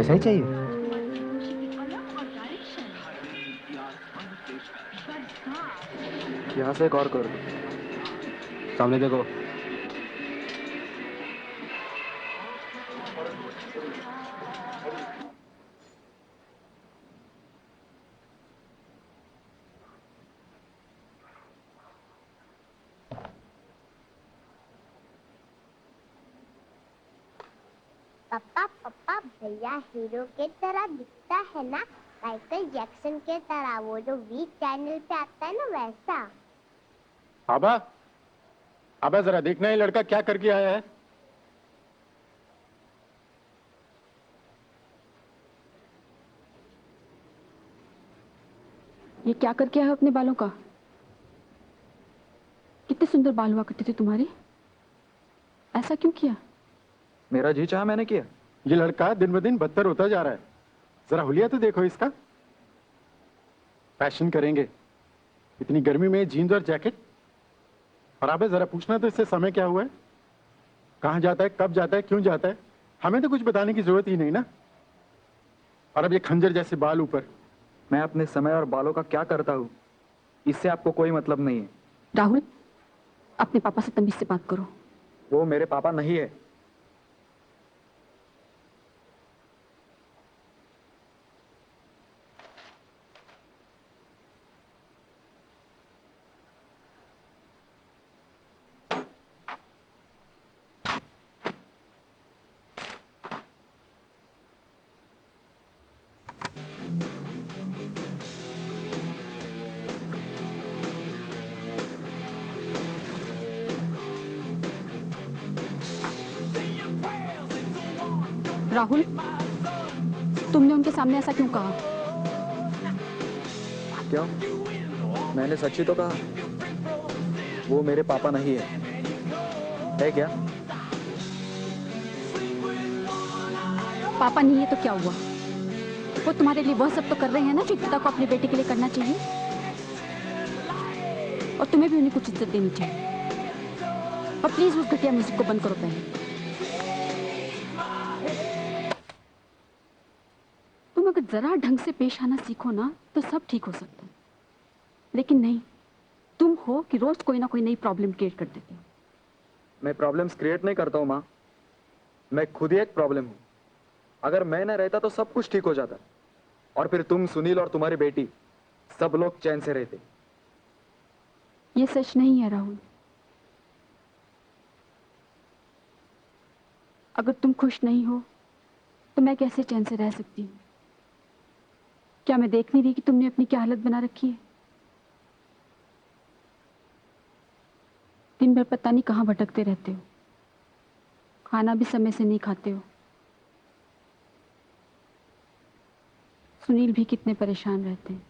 ऐसा ही चाहिए। यहाँ से एक और कर दो। सामने देखो। पापा पापा भैया हीरो के तरह दिखता है ना, माइकल जैक्सन के तरह, वो जो वी चैनल पे आता है ना वैसा। आबा, आबा जरा देखना ये लड़का क्या करके आया है। ये क्या करके आए हो अपने बालों का? कितने सुंदर बाल हुआ करते थे तुम्हारे, ऐसा क्यों किया? मेरा जी चाहा मैंने किया। ये लड़का दिन ब दिन बदतर होता जा रहा है। जरा हुलिया तो देखो इसका। फैशन करेंगे इतनी गर्मी में, जीन्स और जैकेट। और आबे जरा पूछना तो इससे समय क्या हुआ है, कहाँ जाता है, कब जाता है, क्यों जाता है। हमें तो कुछ बताने की जरूरत ही नहीं ना। और अब ये खंजर जैसे बाल ऊपर। मैं अपने समय और बालों का क्या करता हूँ, इससे आपको कोई मतलब नहीं है। राहुल, अपने पापा से तमीज से बात करो। वो मेरे पापा नहीं है। राहुल, तुमने उनके सामने ऐसा क्यों कहा? क्यों? मैंने सच ही तो कहा। वो मेरे पापा नहीं है क्या? पापा नहीं है तो क्या हुआ? वो तुम्हारे लिए वह सब तो कर रहे हैं ना जो पिता को अपने बेटे के लिए करना चाहिए, और तुम्हें भी उन्हें कुछ इज्जत देनी चाहिए। और प्लीज उस घटिया म्यूजिक को बंद करो पहले। तुम अगर जरा ढंग से पेश आना सीखो ना तो सब ठीक हो सकता है, लेकिन नहीं, तुम हो कि रोज कोई ना कोई नई प्रॉब्लम क्रिएट कर देते हो। मैं प्रॉब्लम्स क्रिएट नहीं करता हूँ माँ, मैं खुद ही एक प्रॉब्लम हूँ। अगर मैं ना रहता तो सब कुछ ठीक हो जाता, और फिर तुम, सुनील और तुम्हारी बेटी, सब लोग चैन से रहते। ये सच नहीं है राहुल। अगर तुम खुश नहीं हो तो मैं कैसे चैन से रह सकती हूँ? क्या मैं देख नहीं रही कि तुमने अपनी क्या हालत बना रखी है? दिन भर पता नहीं कहाँ भटकते रहते हो, खाना भी समय से नहीं खाते हो। सुनील भी कितने परेशान रहते हैं,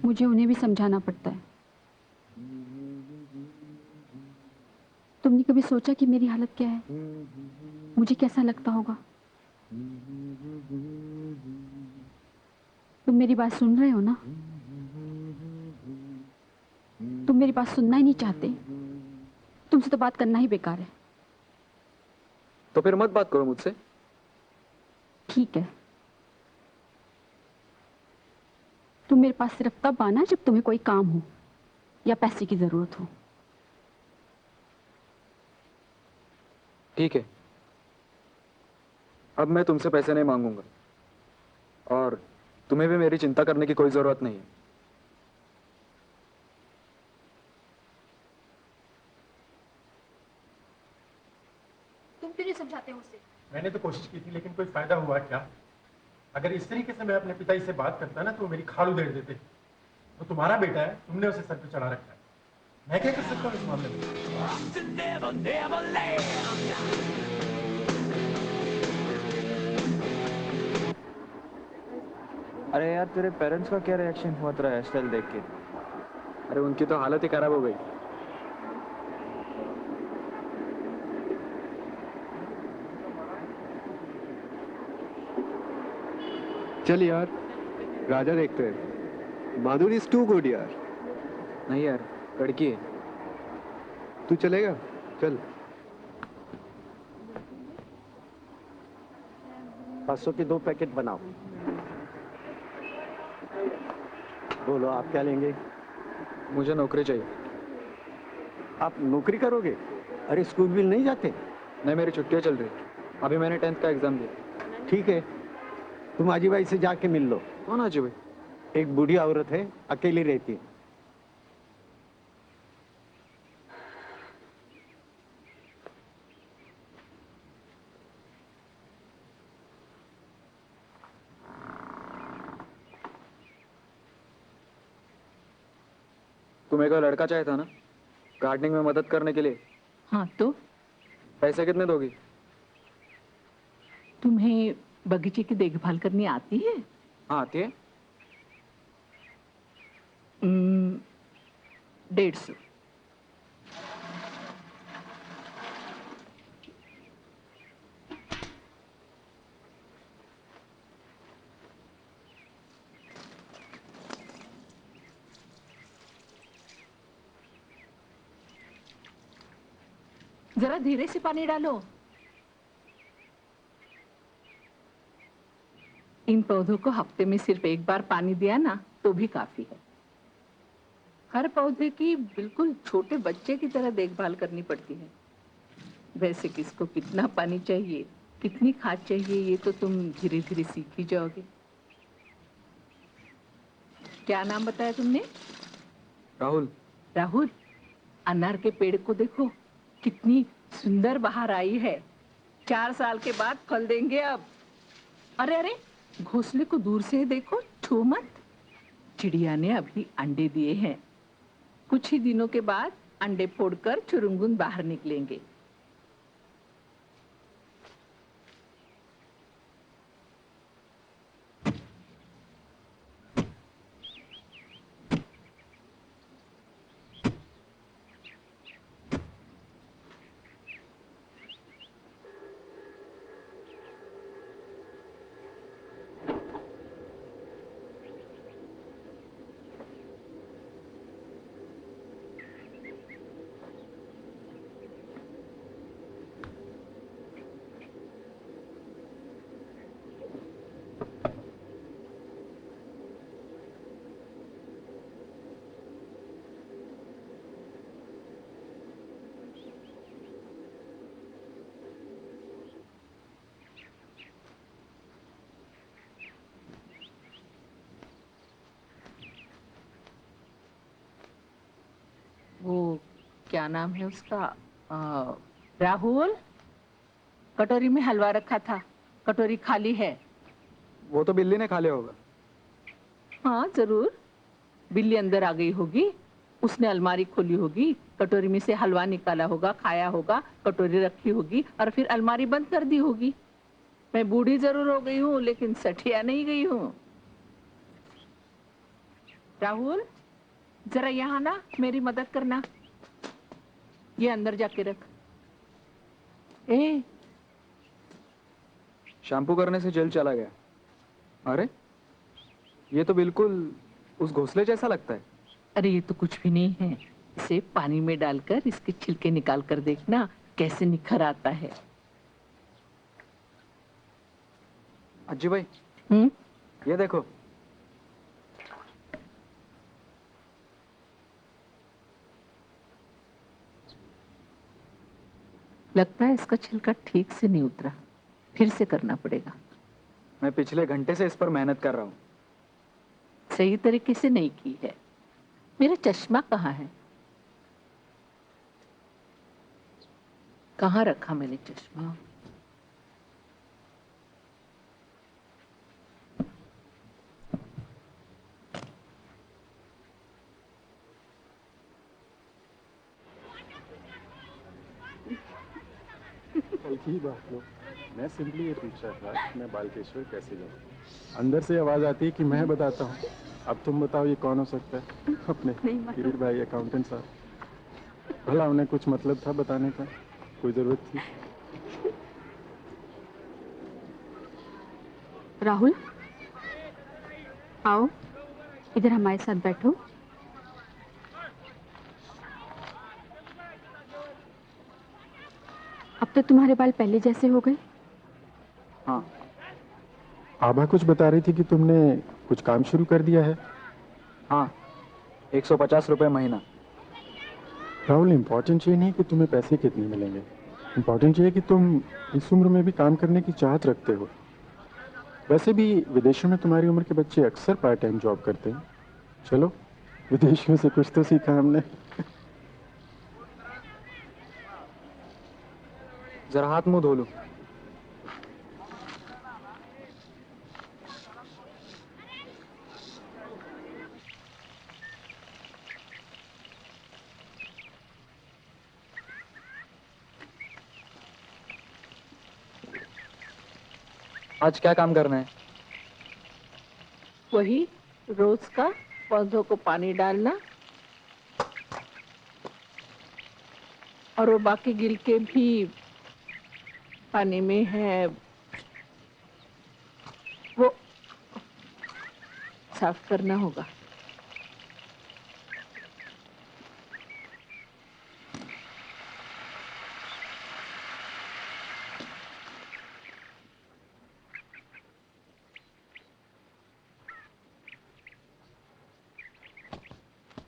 मुझे उन्हें भी समझाना पड़ता है। तुमने कभी सोचा कि मेरी हालत क्या है, मुझे कैसा लगता होगा? तुम मेरी बात सुन रहे हो ना? तुम मेरी बात सुनना ही नहीं चाहते, तुमसे तो बात करना ही बेकार है। तो फिर मत बात करो मुझसे। ठीक है, तुम मेरे पास सिर्फ तब आना जब तुम्हें कोई काम हो या पैसे की जरूरत हो। ठीक है, अब मैं तुमसे पैसे नहीं मांगूंगा, और तुम्हें भी मेरी चिंता करने की कोई जरूरत नहीं है। तुम क्यों नहीं समझाते हो उसे? मैंने तो कोशिश की थी, लेकिन कोई फायदा हुआ क्या। अगर इस तरीके से मैं अपने पिताजी से बात करता ना तो वो मेरी खाल उधेड़ देते। वो तुम्हारा बेटा है, तुमने उसे सर पे चढ़ा रखा है। मैं क्या कर सकता हूँ इस मामले में। अरे यार, तेरे पेरेंट्स का क्या रिएक्शन हुआ तेरा हेयर स्टाइल देख के? अरे उनकी तो हालत ही खराब हो गई। चल यार, राजा देखते हैं। माधुरी इज टू गुड यार। नहीं यार, लड़की है। तू चलेगा? चल। 500 के 2 पैकेट बनाओ। बोलो आप क्या लेंगे? मुझे नौकरी चाहिए। आप नौकरी करोगे? अरे स्कूल भी नहीं जाते? नहीं, मेरी छुट्टियाँ चल रही है। अभी मैंने 10th का एग्जाम दिया। ठीक है, तुम आजी बाई से जाके मिल लो। कौन आजी भाई? एक बूढ़ी औरत है, अकेली रहती है। तुम्हें कोई लड़का चाहिए था ना, गार्डनिंग में मदद करने के लिए। हाँ तो पैसे कितने दोगी? तुम्हें बगीचे की देखभाल करनी आती है? हाँ आती है। 150। जरा धीरे से पानी डालो। इन पौधों को हफ्ते में सिर्फ एक बार पानी दिया ना तो भी काफी है। हर पौधे की बिल्कुल छोटे बच्चे की तरह देखभाल करनी पड़ती है। वैसे किसको कितना पानी चाहिए, कितनी खाद चाहिए, ये तो तुम धीरे धीरे सीख ही जाओगे। क्या नाम बताया तुमने? राहुल। राहुल, अनार के पेड़ को देखो, कितनी सुंदर बहार आई है। 4 साल के बाद फल देंगे अब। अरे अरे, घोंसले को दूर से देखो, छू मत। चिड़िया ने अभी अंडे दिए हैं। कुछ ही दिनों के बाद अंडे फोड़कर चुरुंगुन बाहर निकलेंगे। वो क्या नाम है उसका? राहुल, कटोरी में हलवा रखा था, कटोरी खाली है। वो तो बिल्ली ने खा लिया होगा। हाँ जरूर, बिल्ली अंदर आ गई होगी, उसने अलमारी खोली होगी, कटोरी में से हलवा निकाला होगा, खाया होगा, कटोरी रखी होगी और फिर अलमारी बंद कर दी होगी। मैं बूढ़ी जरूर हो गई हूँ लेकिन सठिया नहीं गई हूँ। राहुल, जरा यहाँ ना मेरी मदद करना। ये अंदर जाके रख। ए, शैम्पू करने से जेल चला गया। अरे ये तो बिल्कुल उस घोंसले जैसा लगता है। अरे ये तो कुछ भी नहीं है। इसे पानी में डालकर इसके छिलके निकाल कर देखना कैसे निखर आता है। अज्जी भाई, ये देखो। लगता है इसका छिलका ठीक से नहीं उतरा, फिर से करना पड़ेगा। मैं पिछले घंटे से इस पर मेहनत कर रहा हूँ। सही तरीके से नहीं की है। मेरा चश्मा कहाँ है? कहाँ रखा मैंने चश्मा? कल की बात लो, मैं सिंपली ये पूछ रहा था कि मैं बालकेश्वर कैसे जाऊँ। अंदर से आवाज आती है कि मैं बताता हूँ। अब तुम बताओ ये कौन हो सकता है? अपने किरीट भाई अकाउंटेंट साहब। भला उन्हें कुछ मतलब था बताने का? कोई जरूरत थी? राहुल, आओ इधर हमारे साथ बैठो। अब तो तुम्हारे बाल पहले जैसे हो गए। हाँ, आभा कुछ बता रही थी कि तुमने कुछ काम शुरू कर दिया है। हाँ, 150 रुपये महीना। राहुल, इम्पोर्टेंट ये नहीं कि तुम्हें पैसे कितने मिलेंगे, इम्पोर्टेंट ये है कि तुम इस उम्र में भी काम करने की चाहत रखते हो। वैसे भी विदेशों में तुम्हारी उम्र के बच्चे अक्सर पार्ट टाइम जॉब करते हैं। चलो, विदेशियों से कुछ तो सीखा हमने। जरा हाथ मुंह धो लूं। आज क्या काम करना है? वही रोज का पौधों को पानी डालना और वो बाकी गिलके भी पानी में है वो साफ करना होगा।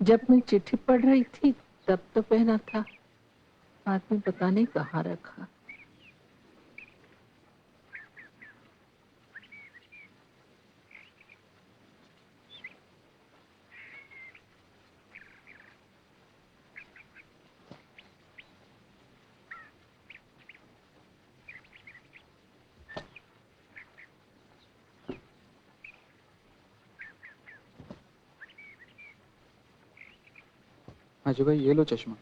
जब मैं चिट्ठी पढ़ रही थी तब तो पहना था, बाद में पता नहीं कहाँ रखा। हाजी भाई, ये लो चश्मा।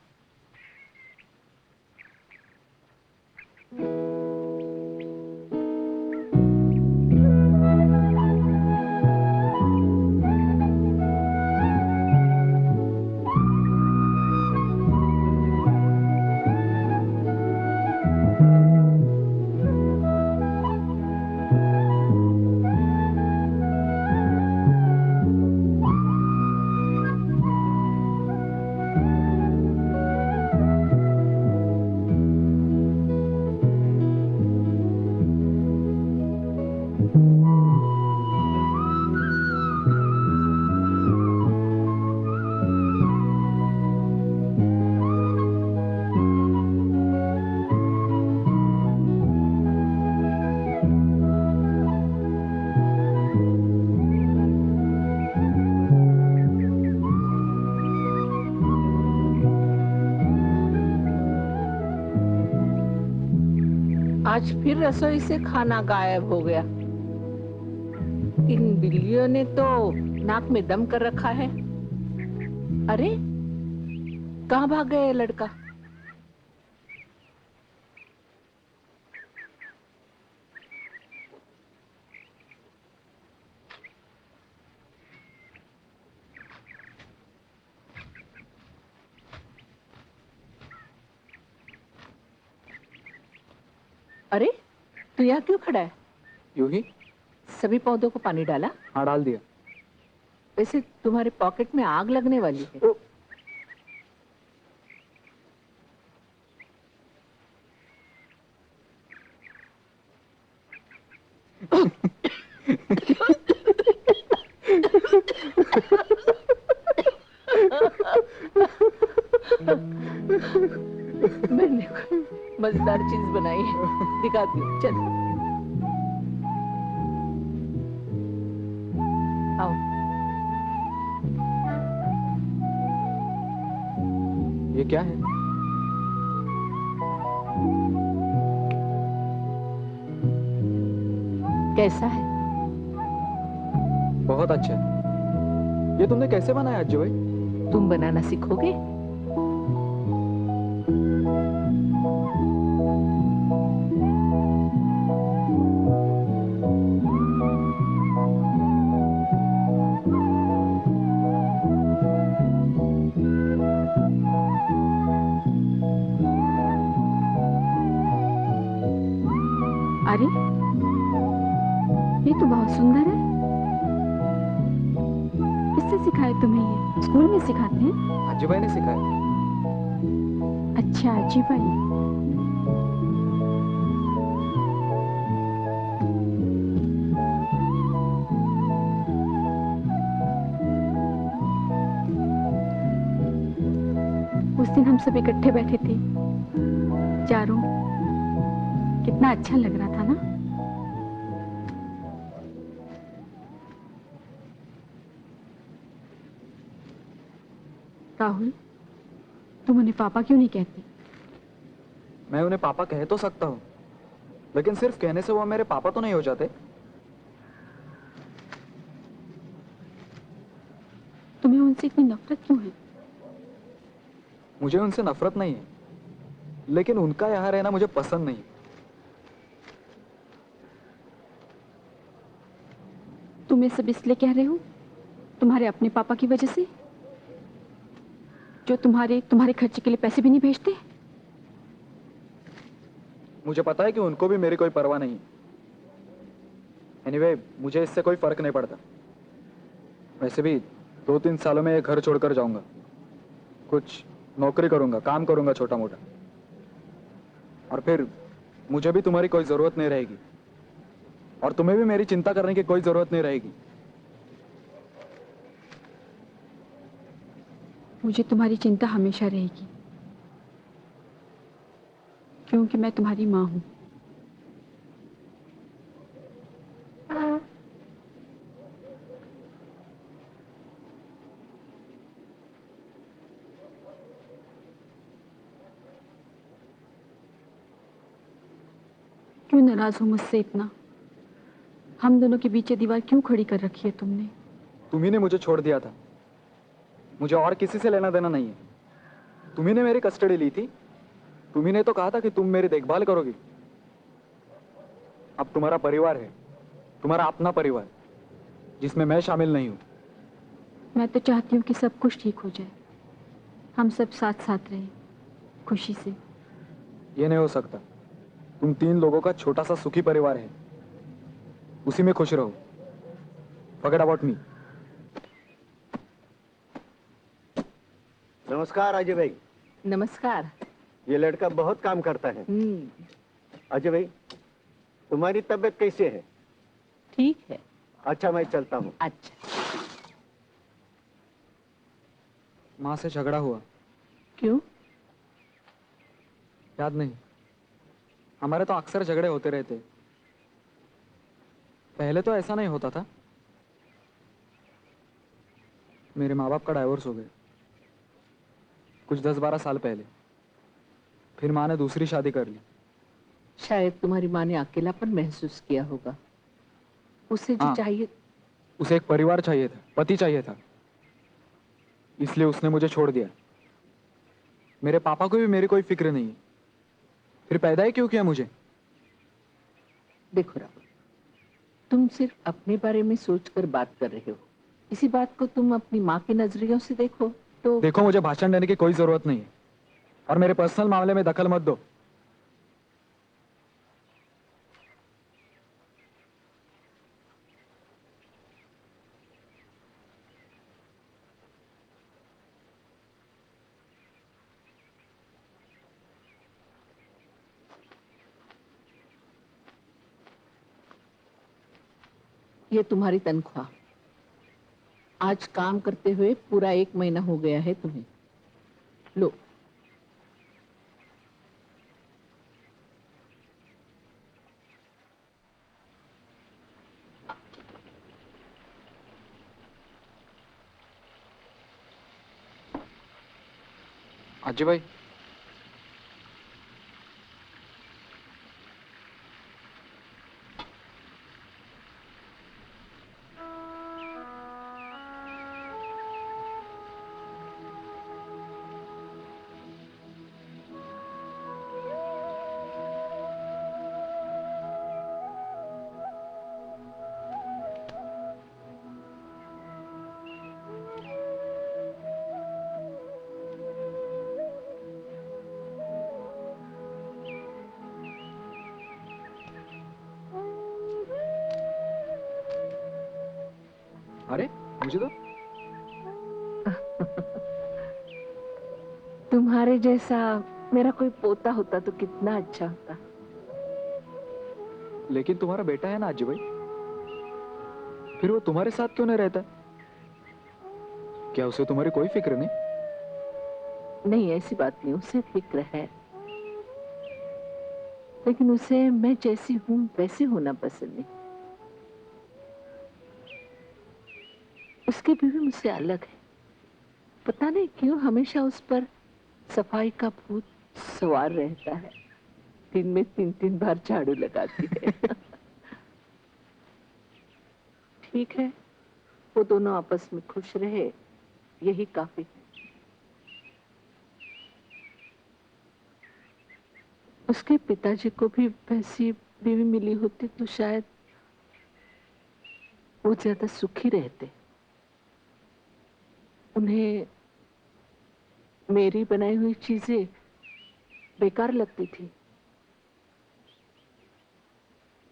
आज फिर रसोई से खाना गायब हो गया। इन बिल्लियों ने तो नाक में दम कर रखा है। अरे कहाँ भाग गया ये लड़का? अरे तू यहाँ क्यों खड़ा है? यूं ही। सभी पौधों को पानी डाला? हाँ, डाल दिया। वैसे तुम्हारे पॉकेट में आग लगने वाली है। मैंने कोई मजेदार चीज बनाई है, दिखाती हूँ। चल आओ। ये क्या है? कैसा है? बहुत अच्छा है। ये तुमने कैसे बनाया अज्जू भाई? तुम बनाना सीखोगे? अरे ये तो बहुत सुंदर है। किससे सिखाया तुम्हें ये? स्कूल में सिखाते हैं? अज्जू भाई ने सिखाया। अच्छा अजीब है। उस दिन हम सब इकट्ठे बैठे थे चारों, कितना अच्छा लग रहा था ना। राहुल, तुम उन्हें पापा क्यों नहीं कहती? मैं उन्हें पापा कह तो सकता हूँ, लेकिन सिर्फ कहने से वो मेरे पापा तो नहीं हो जाते। तुम्हें उनसे इतनी नफरत क्यों है? मुझे उनसे नफरत नहीं है, लेकिन उनका यहाँ रहना मुझे पसंद नहीं। तुम ये सब इसलिए कह रहे हो तुम्हारे अपने पापा की वजह से, जो तुम्हारे खर्चे के लिए पैसे भी नहीं भेजते? मुझे पता है कि उनको भी मेरी कोई परवाह नहीं है। एनीवे, मुझे इससे कोई फर्क नहीं पड़ता। वैसे भी 2-3 सालों में ये घर छोड़कर जाऊंगा, कुछ नौकरी करूंगा, काम करूंगा छोटा मोटा, और फिर मुझे भी तुम्हारी कोई जरूरत नहीं रहेगी, और तुम्हें भी मेरी चिंता करने की कोई जरूरत नहीं रहेगी। मुझे तुम्हारी चिंता हमेशा रहेगी, क्योंकि मैं तुम्हारी माँ हूं। क्यों नाराज हो मुझसे इतना? हम दोनों के बीच ये दीवार क्यों खड़ी कर रखी है तुमने? तुम्ही ने मुझे छोड़ दिया था, मुझे और किसी से लेना देना नहीं है। तुम्ही ने मेरी कस्टडी ली थी, तुम्ही ने तो कहा था कि तुम मेरी देखभाल करोगी। अब तुम्हारा परिवार है, तुम्हारा अपना परिवार, जिसमें मैं शामिल नहीं हूं। मैं तो चाहती हूँ कि सब कुछ ठीक हो जाए, हम सब साथ साथ रहें, खुशी से। ये नहीं हो सकता। तुम 3 लोगों का छोटा सा सुखी परिवार है, उसी में खुश रहो। Forget about me. नमस्कार अजय भाई। नमस्कार। ये लड़का बहुत काम करता है। अजय भाई, तुम्हारी तबीयत कैसे है? ठीक है। अच्छा, मैं चलता हूँ। अच्छा। माँ से झगड़ा हुआ। क्यों? याद नहीं, हमारे तो अक्सर झगड़े होते रहते। पहले तो ऐसा नहीं होता था। मेरे माँ बाप का डाइवोर्स हो गया कुछ 10-12 साल पहले। फिर माँ ने दूसरी शादी कर ली। शायद तुम्हारी माँ ने अकेलापन महसूस किया होगा। उसे जो हाँ। चाहिए। उसे एक परिवार चाहिए था, पति चाहिए था, इसलिए उसने मुझे छोड़ दिया। मेरे पापा को भी मेरी कोई फिक्र नहीं है, फिर पैदा ही क्यों किया मुझे? देखो राहुल, तुम सिर्फ अपने बारे में सोचकर बात कर रहे हो। इसी बात को तुम अपनी माँ के नजरियों से देखो तो। देखो, मुझे भाषण देने की कोई जरूरत नहीं है, और मेरे पर्सनल मामले में दखल मत दो। ये तुम्हारी तनख्वाह। आज काम करते हुए पूरा 1 महीना हो गया है तुम्हें। लो। अजय भाई, अरे मुझे तो तुम्हारे जैसा मेरा कोई पोता होता तो कितना अच्छा होता। लेकिन तुम्हारा बेटा है ना अजय भाई, फिर वो तुम्हारे साथ क्यों नहीं रहता? क्या उसे तुम्हारी कोई फिक्र नहीं? नहीं, ऐसी बात नहीं, उसे फिक्र है, लेकिन उसे मैं जैसी हूं वैसी होना पसंद नहीं। उसकी बीवी मुझसे अलग है। पता नहीं क्यों हमेशा उस पर सफाई का भूत सवार रहता है। दिन में 3-3 बार झाड़ू लगाती है। ठीक है, वो दोनों आपस में खुश रहे, यही काफी है। उसके पिताजी को भी वैसी बीवी मिली होती तो शायद वो ज्यादा सुखी रहते। उन्हें मेरी बनाई हुई चीजें बेकार लगती थी,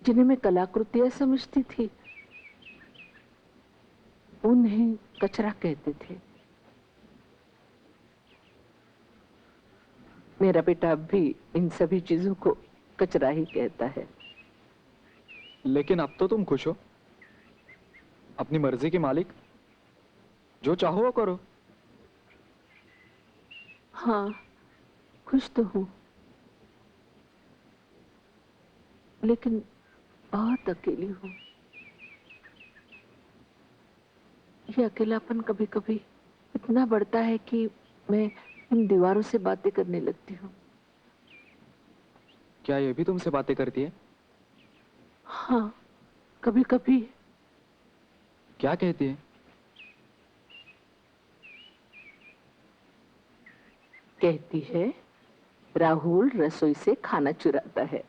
जिन्हें मैं कलाकृतियां समझती थी उन्हें कचरा कहते थे। मेरा बेटा अब भी इन सभी चीजों को कचरा ही कहता है। लेकिन अब तो तुम खुश हो, अपनी मर्जी के मालिक, जो चाहो वो करो। हाँ, खुश तो हूं, लेकिन बहुत अकेली हूं। ये अकेलापन कभी कभी इतना बढ़ता है कि मैं इन दीवारों से बातें करने लगती हूँ। क्या ये भी तुमसे बातें करती है? हाँ, कभी कभी। क्या कहती है? कहती है राहुल रसोई से खाना चुराता है।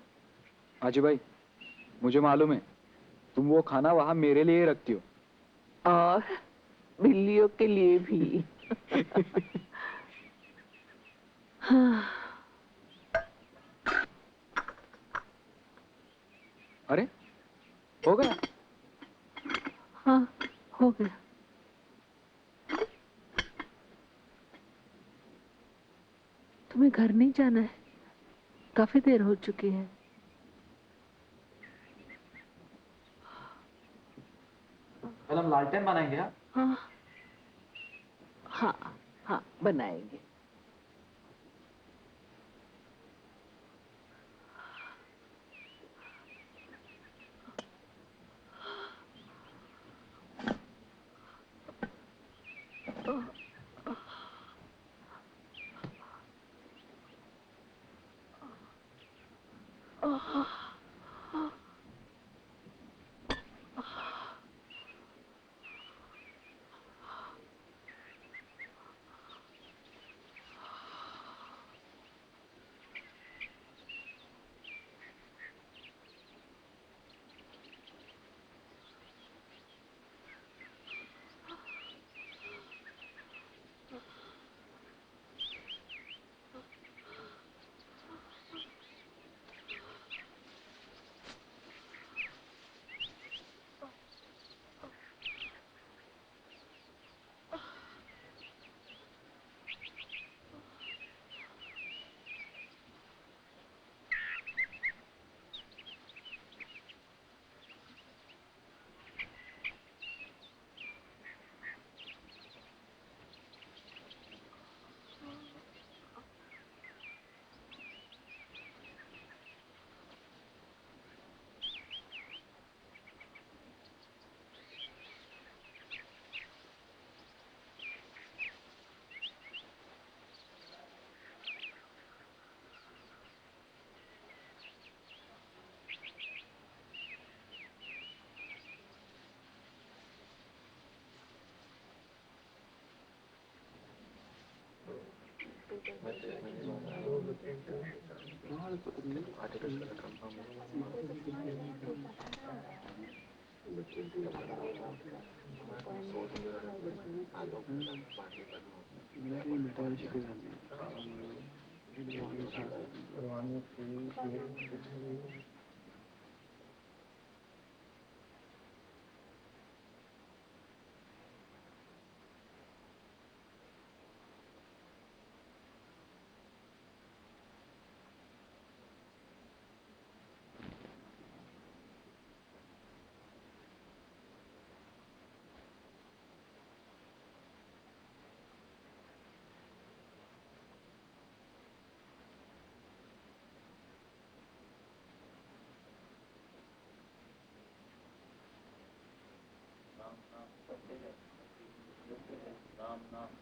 आजी भाई, मुझे मालूम है तुम वो खाना वहां मेरे लिए रखती हो। और बिल्लियों के लिए भी। हाँ। अरे, हो गया? हाँ, हो गया। तुम्हें घर नहीं जाना है? काफी देर हो चुकी है। कल हम लालटेन बनाएंगे। हाँ, हाँ हाँ हाँ, बनाएंगे।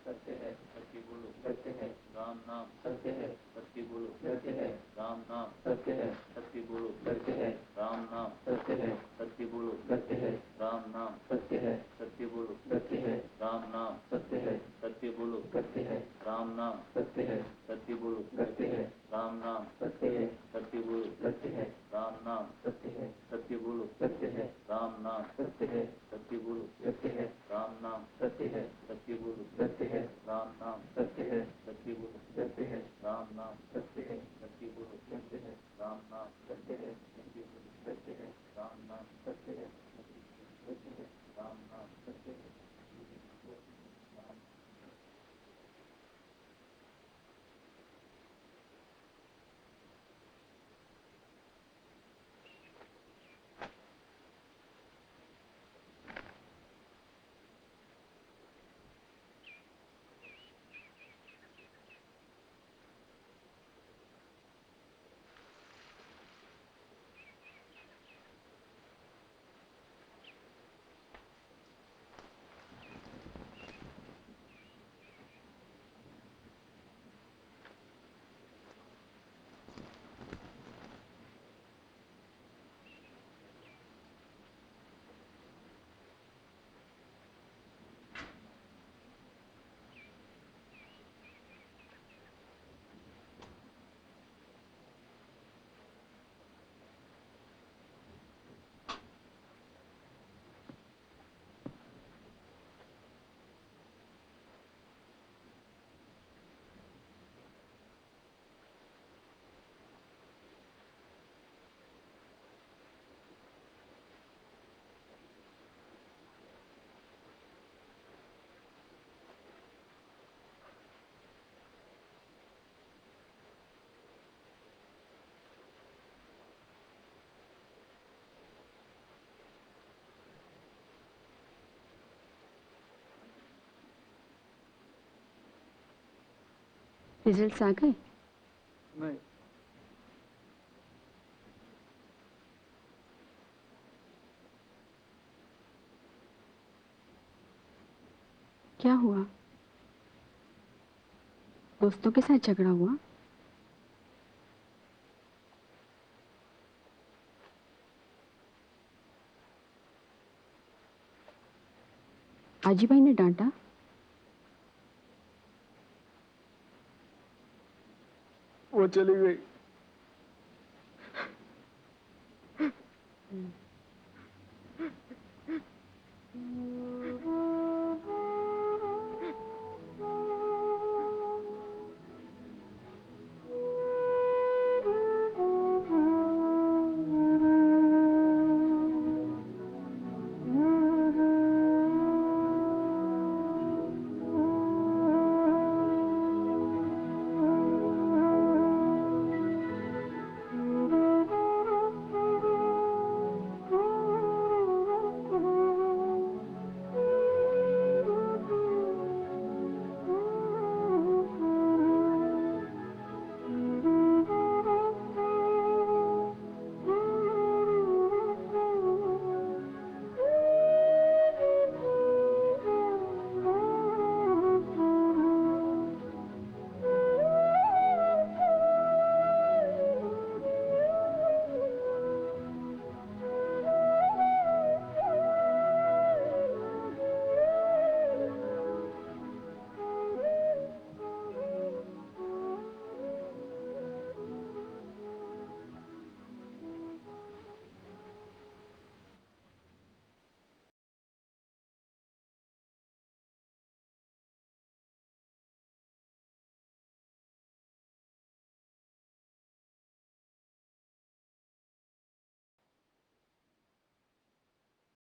सत्य है, सत्य बोलो, सत्य है, राम नाम सत्य है, सत्य बोलो, सत्य है, राम नाम सत्य है, सत्य बोलो, सत्य है, राम नाम सत्य है, सत्य बोलो, सत्य है, राम नाम सत्य है, सत्य बोलो, सत्य है, राम नाम सत्य है, सत्य बोलो, सत्य है, राम नाम सत्य है, सत्य बोलो, सत्य है, राम नाम सत्य है, सत्य बोलो, सत्य है, राम नाम सत्य है, सत्य बोलो, सत्य है, राम नाम सत्य है, सत्य बोलो, सत्य है, राम नाम सत्य है, सत्य बोलो, सत्य है, राम नाम सत्य है, सत्य बोलो, सत्य है, राम नाम सत्य है, सत्य बोलो, सत्य है, राम नाम सत्य है, सत्य बोलो, सत्य है, राम नाम सत्य है, सत्य है, राम नाम सत्य है। रिजल्ट्स आ गए? नहीं, क्या हुआ? दोस्तों के साथ झगड़ा हुआ? आजी भाई ने डांटा? वो चली गई।